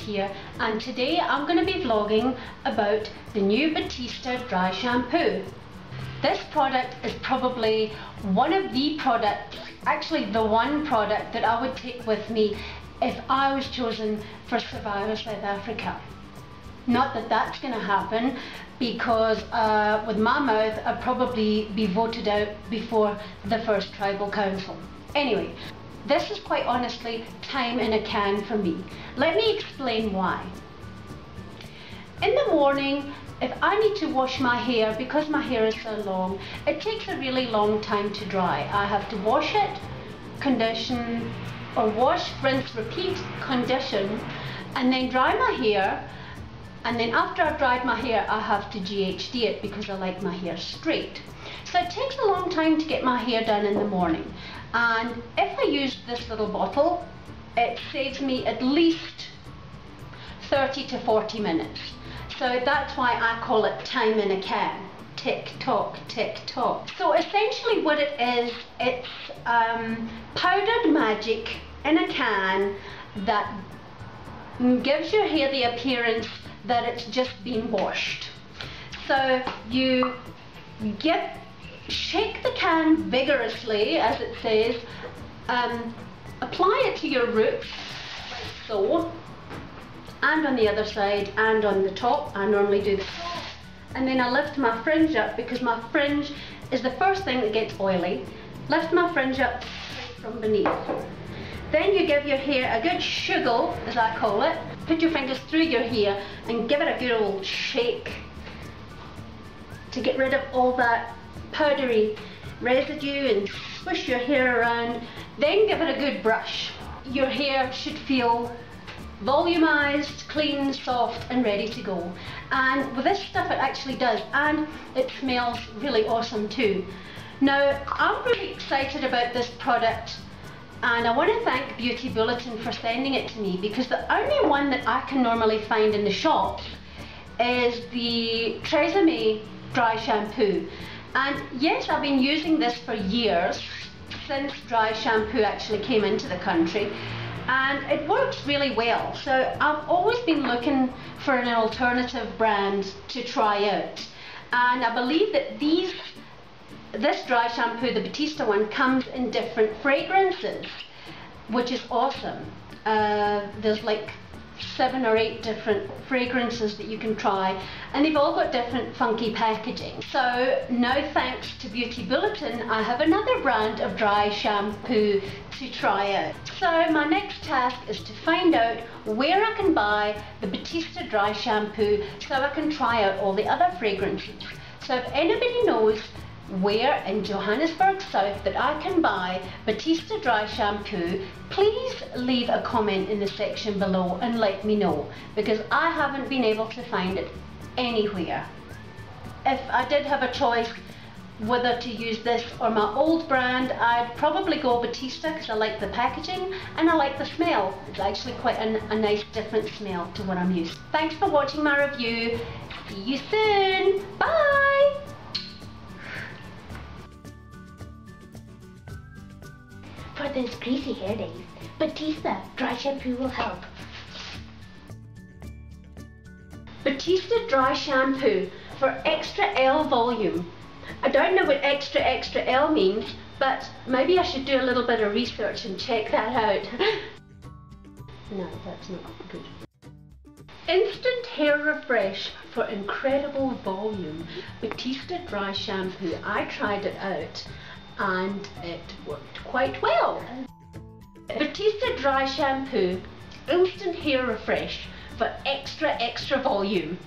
here, and today I'm going to be vlogging about the new Batiste dry shampoo. This product is probably one of the products, actually the one product that I would take with me if I was chosen for Survivor South Africa. Not that that's going to happen, because with my mouth I'd probably be voted out before the first tribal council. Anyway, this is quite honestly time in a can for me. Let me explain why. In the morning, if I need to wash my hair, because my hair is so long, it takes a really long time to dry. I have to wash it, condition, or wash, rinse, repeat, condition, and then dry my hair. And then after I've dried my hair, I have to GHD it because I like my hair straight. So it takes a long time to get my hair done in the morning. And if I use this little bottle, it saves me at least 30 to 40 minutes. So that's why I call it time in a can. Tick tock, tick tock. So essentially what it is, it's powdered magic in a can that gives your hair the appearance that it's just been washed. So you shake the can vigorously, as it says, apply it to your roots, like so, and on the other side, and on the top. I normally do the top, and then I lift my fringe up, because my fringe is the first thing that gets oily. Lift my fringe up from beneath. Then you give your hair a good shuggle, as I call it. Put your fingers through your hair and give it a good old shake to get rid of all that powdery residue and swish your hair around. Then give it a good brush. Your hair should feel volumized, clean, soft and ready to go. And with this stuff it actually does, and it smells really awesome too. Now I'm really excited about this product, and I want to thank Beauty Bulletin for sending it to me, because the only one that I can normally find in the shops is the Tresemme dry shampoo. And yes, I've been using this for years, since dry shampoo actually came into the country, and it works really well. So I've always been looking for an alternative brand to try out, and I believe that this dry shampoo, the Batiste one, comes in different fragrances, which is awesome. There's like 7 or 8 different fragrances that you can try, and they've all got different funky packaging. So now, thanks to Beauty Bulletin, I have another brand of dry shampoo to try out. So my next task is to find out where I can buy the Batiste dry shampoo so I can try out all the other fragrances. So if anybody knows where in Johannesburg South that I can buy Batiste dry shampoo, please leave a comment in the section below and let me know, because I haven't been able to find it anywhere. If I did have a choice whether to use this or my old brand, I'd probably go Batiste, because I like the packaging and I like the smell. It's actually quite a nice different smell to what I'm used to. Thanks for watching my review. See you soon. Bye. For those greasy hair days, Batiste dry shampoo will help. Batiste dry shampoo for extra L volume. I don't know what extra L means, but maybe I should do a little bit of research and check that out. No, that's not good. Instant hair refresh for incredible volume. Batiste dry shampoo. I tried it out and it worked quite well. Batiste dry shampoo, instant hair refresh for extra volume.